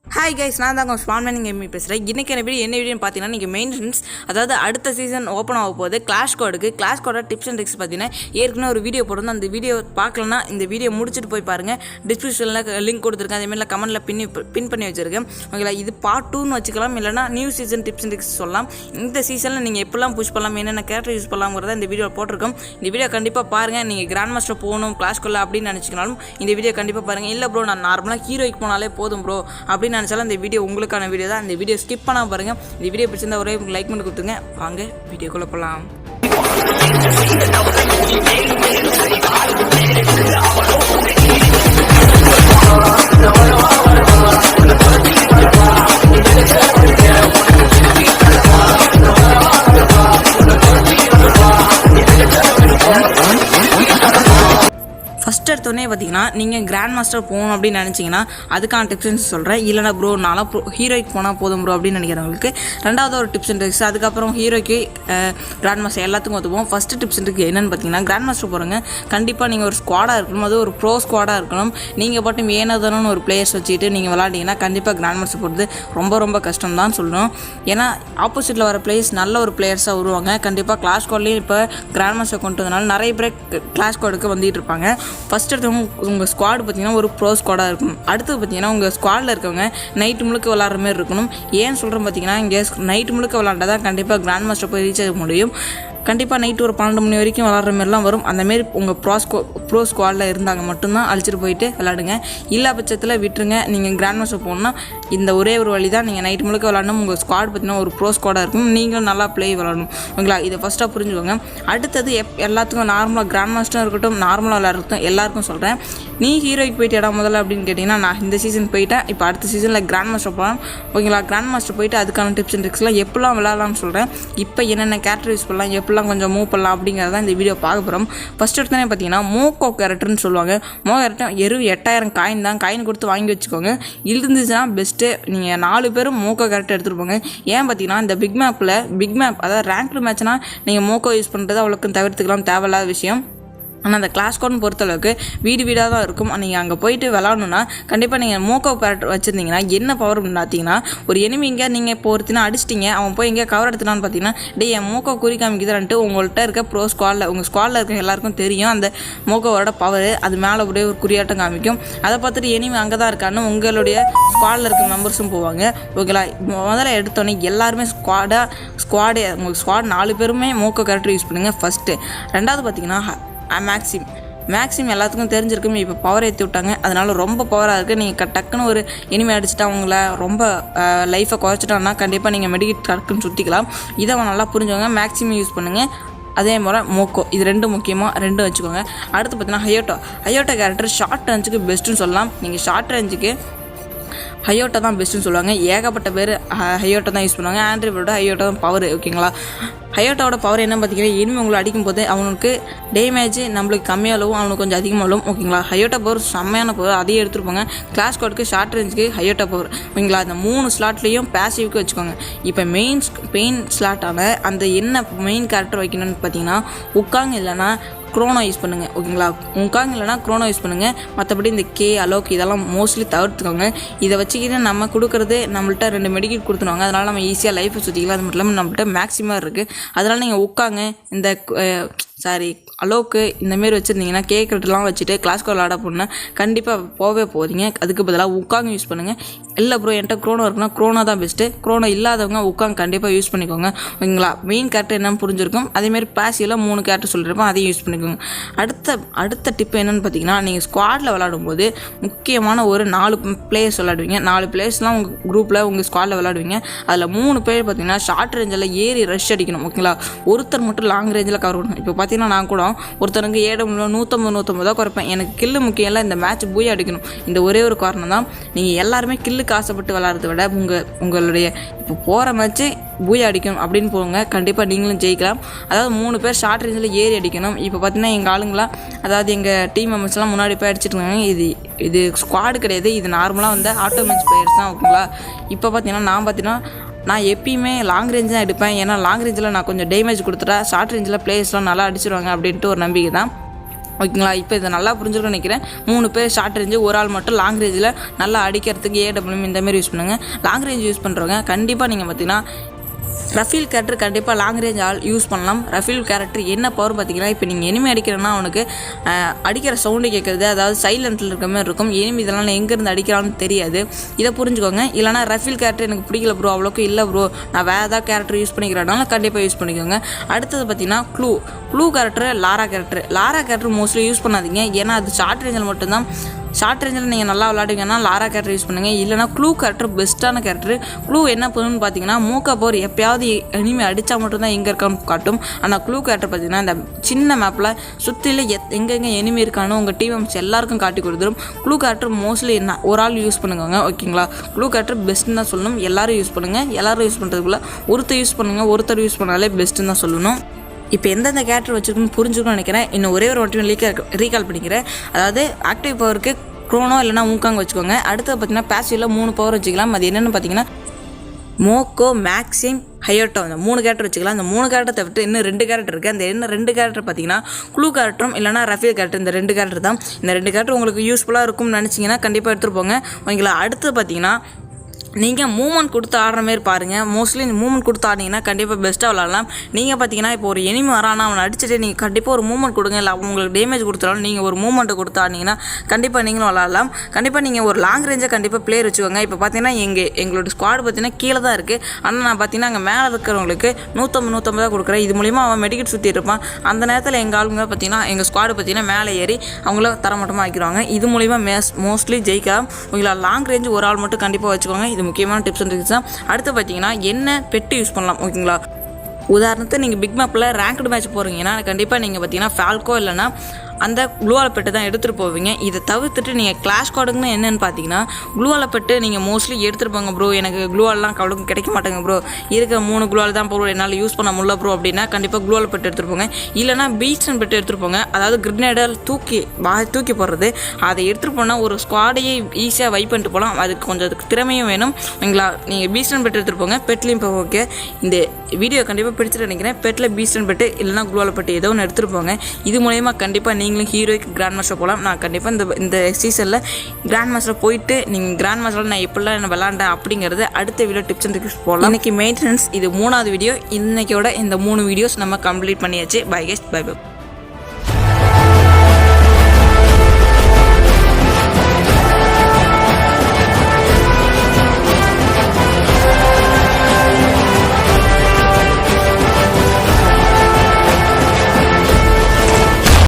Hi guys, நான் தாங்க ஸ்பான்மேனிங் Emmy பேசுகிறேன். இன்றைக்கி என்ன வீடியோன்னு பார்த்தீங்கன்னா, நீங்கள் மெயின்டெனன்ஸ் அதாவது அடுத்த சீசன் ஓப்பன் ஆக போகுது கிளாஷ் கோடோட டிப்ஸ் அண்ட் ட்ரிக்ஸ் பார்த்தீங்கன்னா ஏற்கனவே ஒரு வீடியோ போடணும். அந்த வீடியோ பார்க்கலன்னா இந்த வீடியோ முடிச்சுட்டு போய் பாருங்கள். டிஸ்கிரிப்ஷனில் லிங்க் கொடுத்துருக்கேன், அதேமாதிரி கமெண்ட்டில் பின் பண்ணி வச்சுருக்கேன். ஓகேங்களா, இது பார்ட் 2ன்னு வச்சுக்கலாம், இல்லைனா new season tips and tricks சொல்லலாம். இந்த சீசனில் நீங்கள் எப்படிலாம் புஷ் பண்ணலாம், என்னென்ன கேரக்டர் யூஸ் பண்ணலாம்ங்கிறத இந்த வீடியோ போட்டிருக்கோம். இந்த வீடியோ கண்டிப்பாக பாருங்கள். நீங்கள் கிராண்ட் மாஸ்டர் போகணும் கிளாஷ் கோடில் அப்படின்னு நினச்சிக்கனாலும் இந்த வீடியோ கண்டிப்பாக பாருங்கள். இல்லை ப்ரோ, நான் நார்மலாக ஹீரோய்க்கு போனாலே போதும் ப்ரோ அப்படின்னு நினச்சாலும் இந்த வீடியோ உங்களுக்கான வீடியோ தான். இந்த வீடியோ ஸ்கிப் பண்ணாம பாருங்க. இந்த வீடியோ பிடிச்சிருந்தா ஒரே லைக் பண்ணி கொடுத்துங்க. வாங்க வீடியோக்குள்ள போலாம். ஃபஸ்ட் எடுத்தோடனே பார்த்தீங்கன்னா, நீங்கள் கிராண்ட் மாஸ்டர் போகணும் அப்படின்னு நினச்சிங்கன்னா அதுக்கான டிப்ஸ் அண்ட் சொல்கிறேன். இல்லைனா ப்ரோ நான்லாம் ஹீரோய்க்கு போனால் போதும் ப்ரோ அப்படின்னு நினைக்கிறவங்களுக்கு ரெண்டாவது ஒரு டிப்ஸ் அண்ட் ட்ரிக்ஸ், அதுக்கப்புறம் ஹீரோய்க்கு கிராண்ட் மாஸ்டர் எல்லாத்துக்கும் ஒத்துப்போம். ஃபஸ்ட்டு டிப்ஸ் அண்ட் ட்ரிக் என்னென்னு பார்த்தீங்கன்னா, கிராண்ட் மாஸ்டர் போகிறவங்க கண்டிப்பாக நீங்கள் ஒரு ஸ்குவாடாக இருக்கணும், அது ஒரு ப்ரோ ஸ்குவாடாக இருக்கணும். நீங்கள் பாட்டும் ஏனதானு ஒரு பிளேயர்ஸ் வச்சுட்டு நீங்கள் விளாண்டிங்கன்னா கண்டிப்பாக கிராண்ட் மாஸ்டர் போகிறது ரொம்ப ரொம்ப கஷ்டம் தான் சொல்லணும். ஏன்னா ஆப்போசிட்டில் வர பிளேயர்ஸ் நல்ல ஒரு பிளேயர்ஸாக வருவாங்க. கண்டிப்பாக கிளாஷ் கோட்லேயும் இப்போ கிராண்ட் மாஸ்டர் கொண்டு வந்தனால நிறைய பேர் கிளாஷ் கோடுக்கு வந்துட்டு இருப்பாங்க. ஃபஸ்ட் எடுத்தவங்க உங்கள் ஸ்குவாட் பார்த்தீங்கன்னா ஒரு ப்ரோ ஸ்குவாடாக இருக்கணும். அடுத்தது பார்த்தீங்கன்னா உங்கள் ஸ்குவாடில் இருக்கவங்க நைட்டு முழுக்க விளாட்ற மாதிரி இருக்கணும். ஏன்னு சொல்கிறேன் பார்த்தீங்கன்னா, இங்கே நைட்டு முழுக்க விளாண்டா தான் கண்டிப்பாக கிராண்ட் மாஸ்டர் போய் ரீச் ஆக முடியும். கண்டிப்பாக நைட்டு ஒரு 12 மணி வரைக்கும் விளாட்ற மாதிரிலாம் வரும். அந்தமாரி உங்கள் ப்ரோ ஸ்குவாடில் இருந்தாங்க மட்டும்தான் அழிச்சிட்டு போயிட்டு விளாடுங்க. இல்லா பட்சத்தில் விட்டுருங்க. நீங்கள் கிராண்ட் மாஸ்டர் போகணுன்னா இந்த ஒரே ஒரு வழி தான். நீங்கள் நைட்டு முழுக்க விளாடணும். உங்கள் ஸ்குவாட் பார்த்தீங்கன்னா ஒரு ப்ரோ ஸ்குவாடாக இருக்கும். நீங்களும் நல்லா ப்ளே விளாடணும். ஓகேங்களா, இதை ஃபஸ்ட்டாக புரிஞ்சுக்கோங்க. அடுத்தது எல்லாத்துக்கும் நார்மலாக கிராண்ட் மாஸ்டரும் இருக்கட்டும், நார்மலாக விளாட்றதும் எல்லாருக்கும் சொல்கிறேன். நீ ஹீரோய்க்கு போயிட்டு இடம் முதல்ல அப்படின்னு கேட்டிங்கன்னா, நான் இந்த சீசன் போயிட்டேன், இப்போ அடுத்த சீசனில் கிராண்ட் மாஸ்டர் போகலாம். ஓகேங்களா, கிராண்ட் மாஸ்டர் போயிட்டு அதுக்கான டிப்ஸ் அண்ட் ட்ரிக்ஸ்லாம் எப்படிலாம் விளாட்லாம்னு சொல்கிறேன். இப்போ என்னென்ன கேரக்டர் யூஸ் பண்ணலாம், எப்படிலாம் கொஞ்சம் மூவ் பண்ணலாம் அப்படிங்கிறத இந்த வீடியோ பார்க்க போகிறோம். ஃபஸ்ட் எடுத்தோன்னே பார்த்தீங்கன்னா மோக்கோ கேரக்டர்னு சொல்லுவாங்க. கேரக்டர் 8000 காயின் தான். காயின் கொடுத்து வாங்கி வச்சுக்கோங்க. இருந்துச்சுன்னா பெஸ்ட்டு. நீங்கள் 4 பேரும் மோக்கோ கேரக்டர் எடுத்துகிட்டு போங்க. ஏன் பார்த்தீங்கன்னா, இந்த பிக் மேப் அதாவது ரேங்க்டு மேட்ச்னால் நீங்கள் மோக்கோ யூஸ் பண்ணுறது அவ்வளோக்கு தவிர்த்துக்கலாம், தேவையில்லாத விஷயம். ஆனால் அந்த கிளாஸ் கோட்னு பொறுத்தளவுக்கு வீடாக தான் இருக்கும். நீங்கள் அங்கே போயிட்டு விளாடணுன்னா கண்டிப்பாக நீங்கள் மோக்கோ கேரக்டர் வச்சுருந்தீங்கன்னா என்ன பவர் பார்த்தீங்கன்னா, ஒரு எனிமிங்க நீங்கள் இப்போ ஒருத்தினா அடிச்சிட்டிங்க, அவன் போய் எங்கேயா கவர் எடுத்துனான்னு பார்த்தீங்கன்னா, என் மோக்கோ குறி காமிக்குதுன்ட்டு உங்கள்கிட்ட இருக்க ப்ரோ ஸ்குவாடில் உங்கள் ஸ்குவாடில் இருக்க எல்லாருக்கும் தெரியும் அந்த மோக்கோவோட பவர். அது மேலே அப்படியே ஒரு குறியாட்டம் காமிக்கும். அதை பார்த்துட்டு எனிமி அங்கே தான் இருக்கான்னு உங்களுடைய ஸ்குவாடில் இருக்க மெம்பர்ஸும் போவாங்க. ஓகேங்களா, முதல்ல எடுத்தோன்னே எல்லாருமே உங்கள் ஸ்குவாட் 4 பேருமே மோக்கோ கேரக்டர் யூஸ் பண்ணுங்கள் ஃபஸ்ட்டு. ரெண்டாவது பார்த்தீங்கன்னா மேக்ஸிம் எல்லாத்துக்கும் தெரிஞ்சிருக்கும். இப்போ பவர் ஏற்றி விட்டாங்க, அதனால ரொம்ப பவராக இருக்குது. நீங்கள் டக்குன்னு ஒரு எனிமே அடிச்சுட்டு அவங்கள ரொம்ப லைஃப்பை குறைச்சிட்டாங்கன்னா கண்டிப்பாக நீங்கள் மெடிக்கேட் டக்குன்னு சுற்றிக்கலாம். இதை நல்லா புரிஞ்சவங்க மேக்ஸிமம் யூஸ் பண்ணுங்கள். அதே மாதிரி மோக்கோ, இது 2 முக்கியமாக 2 வச்சுக்கோங்க. அடுத்து பார்த்தீங்கன்னா ஹயோட்டோ கேரக்டர் ஷார்ட் ரேஞ்சுக்கு பெஸ்ட்டுன்னு சொல்லலாம். நீங்கள் ஷார்ட் ரேஞ்சுக்கு ஹயோட்டா தான் பெஸ்ட்டுன்னு சொல்லுவாங்க. ஏகப்பட்ட பேர் ஹயோட்டா தான் யூஸ் பண்ணுவாங்க. ஆண்ட்ராய்டோட ஹயோட்டா தான் பவர். ஓகேங்களா, ஹயோட்டாவோட பவர் என்ன பார்த்தீங்கன்னா, இனிமேல் உங்களை அடிக்கும் போது அவனுக்கு டேமேஜ் நம்மளுக்கு கம்மியாகவும் அவனுக்கு கொஞ்சம் அதிகமாகவும். ஓகேங்களா, ஹயோட்டா பவர் செம்மையான பவர். அதையும் எடுத்துருப்பாங்க. கிளாஸ் கோடுக்கு ஷார்ட் ரேஞ்சுக்கு ஹயோட்டா பவர். ஓகேங்களா, அந்த 3 ஸ்லாட்லேயும் பேசிவ்க்கு வச்சுக்கோங்க. இப்போ மெயின் ஸ்லாட்டான அந்த என்ன மெயின் கேரக்டர் வைக்கணும்னு பார்த்தீங்கன்னா, உக்காங் இல்லைனா க்ரோனோ யூஸ் பண்ணுங்கள். ஓகேங்களா, உக்காங்க இல்லைனா க்ரோனோ யூஸ் பண்ணுங்கள். மற்றபடி இந்த அலோக் இதெல்லாம் மோஸ்ட்லி தவிர்த்துக்கோங்க. இதை வச்சுக்கிட்டு நம்ம கொடுக்குறது நம்மள்ட்ட 2 மெடிக்கேட் கொடுத்துருவாங்க. அதனால் நம்ம ஈஸியாக லைஃப்பை சுற்றிக்கலாம். அது மட்டும் இல்லாமல் நம்மள்ட்ட மேக்ஸிமம் இருக்குது. அதனால் நீங்கள் உட்காங்க இந்த அலோக்கு இந்தமாரி வச்சுருந்தீங்கன்னா கேட்குறதுலாம் வச்சுட்டு கிளாஸ் கோட் விளாட போனால் கண்டிப்பாக போவே போகிறீங்க. அதுக்கு பதிலாக உட்காங்க யூஸ் பண்ணுங்கள். இல்லை ப்ரோ என்கிட்ட க்ரோனோ இருக்குன்னா க்ரோனோ தான் பெஸ்ட்டு. க்ரோனோ இல்லாதவங்க உட்காங்க கண்டிப்பாக யூஸ் பண்ணிக்கோங்க. ஓகேங்களா, மெயின் கேரக்டர் என்னன்னு புரிஞ்சிருக்கும். அதேமாரி பேசியில் 3 கேரக்டர் சொல்லியிருப்போம், அதையும் யூஸ் பண்ணிக்கோங்க. அடுத்த டிப்பு என்னென்னு பார்த்தீங்கன்னா, நீங்கள் ஸ்குவாடில் விளாடும்போது முக்கியமான ஒரு 4 பிளேயர்ஸ் விளாடுவீங்க. 4 பிளேயர்ஸ்லாம் உங்கள் குரூப்பில் உங்கள் ஸ்குவாடில் விளாடுவீங்க. அதில் 3 பேர் பார்த்தீங்கன்னா ஷார்ட் ரேஞ்சில் ஏறி ரஷ் அடிக்கணும். ஓகேங்களா, ஒருத்தர் மட்டும் லாங் ரேஞ்சில் கவர் பண்ணணும். இப்போ பார்த்தீங்கன்னா, நான் கூட ஒருத்தனுக்கு 150 தான் குறைப்பேன். எனக்கு கில்லு முக்கியம் இல்லை, இந்த மேட்ச் பூயா அடிக்கணும். இந்த ஒரே ஒரு காரணம் தான். நீங்கள் எல்லாருமே கில்லுக்கு ஆசைப்பட்டு விளாட்றத விட உங்களுடைய இப்போ போகிற மேட்ச்சு பூயா அடிக்கணும் அப்படின்னு போங்க. கண்டிப்பாக நீங்களும் ஜெயிக்கலாம். அதாவது 3 பேர் ஷார்ட் ரேஞ்சில் ஏறி அடிக்கணும். இப்போ பார்த்தீங்கன்னா எங்கள் ஆளுங்களாம், அதாவது எங்கள் டீம் மெம்பர்ஸ்லாம் முன்னாடி போய் அடிச்சிட்டு இருக்காங்க. இது ஸ்குவாடு கிடையாது, இது நார்மலாக வந்து ஆட்டோமேட்டிக் பிளேயர்ஸ் தான். ஓகேங்களா, இப்போ பார்த்தீங்கன்னா நான் எப்பயுமே லாங் ரேஞ்ச் தான் எடுப்பேன். ஏன்னா லாங் ரேஞ்சில் நான் கொஞ்சம் டேமேஜ் கொடுத்துட்டா ஷார்ட் ரேஞ்சில் பிளேயர்ஸ்லாம் நல்லா அடிச்சிருவாங்க அப்படின்ட்டு ஒரு நம்பிக்கை தான். ஓகேங்களா. இப்போ இதை நல்லா புரிஞ்சுக்கணும்னு நினைக்கிறேன். 3 பேர் ஷார்ட் ரேஞ்சு, ஒரு ஆள் மட்டும் லாங் ரேஞ்சில் நல்லா அடிக்கிறதுக்கு AWM இந்தமாரி யூஸ் பண்ணுங்கள். லாங் ரேஞ்ச் யூஸ் பண்ணுறவங்க கண்டிப்பாக நீங்கள் பார்த்தீங்கன்னா ரஃபீல் கேரக்டர் கண்டிப்பாக லாங் ரேஞ்ச் ஆள் யூஸ் பண்ணலாம். ரஃபீல் கேரக்டர் என்ன பவர் பார்த்தீங்கன்னா, இப்போ நீங்கள் எனிமி அடிக்கிறேன்னா அவனுக்கு அடிக்கிற சவுண்டு கேட்குறது, அதாவது சைலண்ட்டில் இருக்க மாதிரி இருக்கும். எனிமி இதெல்லாம் எங்கேருந்து அடிக்கிறான்னு தெரியாது. இதை புரிஞ்சுக்கோங்க. இல்லைனா ரஃபீல் கேரக்டர் எனக்கு பிடிக்கல ப்ரோ, அவ்வளோக்கு இல்லை ப்ரோ, நான் வேறு ஏதாவது கேரக்டர் யூஸ் பண்ணிக்கிறனால கண்டிப்பாக யூஸ் பண்ணிக்கோங்க. அடுத்தது பார்த்தீங்கன்னா clue character, Lara character mostly use பண்ணாதீங்க. ஏன்னா அது ஷார்ட் ரேஞ்சில் மட்டும்தான். ஷார்ட் ரேஞ்சில் நீங்கள் நல்லா விளையாடுவீங்கன்னா லாரா கேரக்டர் யூஸ் பண்ணுங்கள். இல்லைனா க்ளூ கேரக்டர் பெஸ்ட்டான கேரக்டர். க்ளூ என்ன பண்ணுன்னு பார்த்தீங்கன்னா, மூக்க போர் எப்பயாவது எனிமி அடித்தா மட்டும்தான் எங்கே இருக்கான்னு காட்டும். ஆனால் க்ளூ கேரக்டர் பார்த்தீங்கன்னா இந்த சின்ன மேப்பில் சுற்றில எங்கெங்கே எனிமி இருக்கானோ உங்கள் டீம்ஸ் எல்லாருக்கும் காட்டி கொடுத்துரும். க்ளூ கேரக்டர் மோஸ்ட்லி என்ன ஒரு ஆள் யூஸ் பண்ணுவாங்க. ஓகேங்களா. க்ளூ கேரக்டர் பெஸ்ட்டுன்னு தான் சொல்லணும். எல்லோரும் யூஸ் பண்ணுங்கள். எல்லோரும் யூஸ் பண்ணுறதுக்குள்ள ஒருத்தர் யூஸ் பண்ணுங்கள். ஒருத்தர் யூஸ் பண்ணாலே பெஸ்ட்டுன்னு தான் சொல்லணும். இப்போ எந்தெந்த கேரக்டர் வச்சுருக்குன்னு புரிஞ்சுக்கணும்னு நினைக்கிறேன். இன்னும் ஒரே ஒரு வாட்டி ரீகால் பண்ணிக்கிறேன். அதாவது ஆக்டிவ் பவருக்கு க்ரோனோ இல்லைனா ஊக்காங்க வச்சுக்கோங்க. அடுத்தது பார்த்தீங்கன்னா பேசிவில் 3 பவர் வச்சுக்கலாம். அது என்னென்னு பார்த்தீங்கன்னா மோக்கோ, மேக்ஸிம், ஹையோட்டோ, அந்த 3 கேரக்டர் வச்சுக்கலாம். அந்த 3 கேரக்டர் தவிர்த்து இன்னும் 2 கேரக்டர் இருக்குது. அந்த இன்னும் 2 கேரக்டர் பார்த்தீங்கன்னா க்ளூ கேரக்டரும் இல்லைனா ரஃபீல் கேரக்டர். இந்த 2 கேரக்டர் தான். இந்த 2 கேரக்டர் உங்களுக்கு யூஸ்ஃபுல்லாக இருக்கும்னு நினச்சிங்கன்னா கண்டிப்பாக எடுத்துகிட்டு போங்க. உங்களை அடுத்து பார்த்தீங்கன்னா நீங்கள் மூவ்மெண்ட் கொடுத்து ஆடுற மாரி பாருங்கள். மோஸ்ட்லி மூவ்மெண்ட் கொடுத்து ஆடினீங்கன்னா கண்டிப்பாக பெஸ்ட்டாக விளாட்லாம். நீங்கள் பார்த்தீங்கன்னா இப்போ ஒரு எனிமி வரானா அவனை அடிச்சுட்டு நீங்கள் கண்டிப்பாக ஒரு மூவ்மெண்ட் கொடுங்க. இல்லை உங்களுக்கு டேமேஜ் கொடுத்தாலும் நீங்கள் ஒரு மூவ்மெண்ட்டை கொடுத்து ஆடினீங்கன்னா கண்டிப்பாக நீங்களும் விளாட்லாம். கண்டிப்பாக நீங்கள் ஒரு லாங் ரேஞ்சை கண்டிப்பாக பிளேயர் வச்சுக்கோங்க. இப்போ பார்த்தீங்கன்னா எங்களோட ஸ்குவாட் பார்த்தீங்கன்னா கீழே தான் இருக்குது. ஆனால் நான் பார்த்தீங்கன்னா அங்கே மேலே இருக்கிறவங்களுக்கு 150 தான் கொடுக்குறேன். இது மூலிமா அவன் மெடிக்கெட் சுற்றி இருப்பான். அந்த நேரத்தில் எங்கள் ஆளுங்க பார்த்தீங்கன்னா எங்கள் ஸ்குவாடு பார்த்தீங்கன்னா மேலே ஏறி அவங்கள தரமட்டமாக ஆக்கிடுவாங்க. இது மூலிமா மோஸ்ட்லி ஜெயிக்கலாம். உங்களை லாங் ரேஞ்சு ஒரு ஆள் மட்டும் கண்டிப்பாக வச்சுக்கோங்க. இது முக்கியமான டிப்ஸ் அண்ட் ட்ரிக்ஸ் தான். அடுத்து பார்த்தீங்கன்னா என்ன பெட்டு யூஸ் பண்ணலாம். ஓகேங்களா. உதாரணத்துக்கு நீங்கள் பிக் மேப்பில் ரேங்க்டு மேட்ச் போகிறீங்கன்னா கண்டிப்பாக நீங்கள் பார்த்தீங்கன்னா ஃபால்கோ இல்லைனா அந்த க்ளூவால் பெட்டு தான் எடுத்துகிட்டு போவீங்க. இதை தவிர்த்துட்டு நீங்கள் கிளாஷ் கார்டுன்னு என்னென்னு பார்த்தீங்கன்னா க்ளூவால் பெட்டு நீங்கள் மோஸ்ட்லி எடுத்துகிட்டு போங்க ப்ரோ. எனக்கு க்ளூவால்லாம் கவலைக்கு கிடைக்க மாட்டேங்க ப்ரோ, இருக்க 3 க்ளூவால் தான் ப்ரோ என்னால் யூஸ் பண்ண முடியல ப்ரோ அப்படின்னா கண்டிப்பாக க்ளூவால் பெட்டு எடுத்துகிட்டு போங்க. இல்லைனா பீச் அண்ட் பெட்டு எடுத்துகிட்டு போங்க. அதாவது கிரினேடர் தூக்கி போடுறது. அதை எடுத்துகிட்டு போனால் ஒரு ஸ்குவாடையே ஈஸியாக வைப் பண்ணிட்டு போகலாம். அதுக்கு கொஞ்சம் திறமையும் வேணும். நீங்களா நீங்கள் பீச் அண்ட் பெட்டு எடுத்துகிட்டு போங்க. பெட்லேயும் இப்போ ஓகே. இந்த வீடியோ கண்டிப்பாக பிடிச்சிட்டு நினைக்கிறேன். பெட்டில் பீச் அண்ட் பெட்டு இல்லைனா க்ளூவால் பெட்டு ஏதோ ஒன்று எடுத்துகிட்டு போங்க. இது மூலயமா கண்டிப்பாக நீங்களும் ஹீரோய்க்கு கிராண்ட் மாஸ்டர் போகலாம். நான் கண்டிப்பாக இந்த சீசனில் கிராண்ட் மாஸ்டர் போயிட்டு நீங்கள் கிராண்ட் மாஸ்டரில் நான் எப்படிலாம் விளாண்டேன் அப்படிங்கிறது அடுத்த வீடியோ டிப்ஸ் அண்ட் ட்ரிக்ஸ் போகலாம். இன்றைக்கி மெயின்டெனன்ஸ் இது 3வது வீடியோ. இன்றைக்கியோட இந்த 3 வீடியோஸ் நம்ம கம்ப்ளீட் பண்ணியாச்சு. Bye guys, bye by.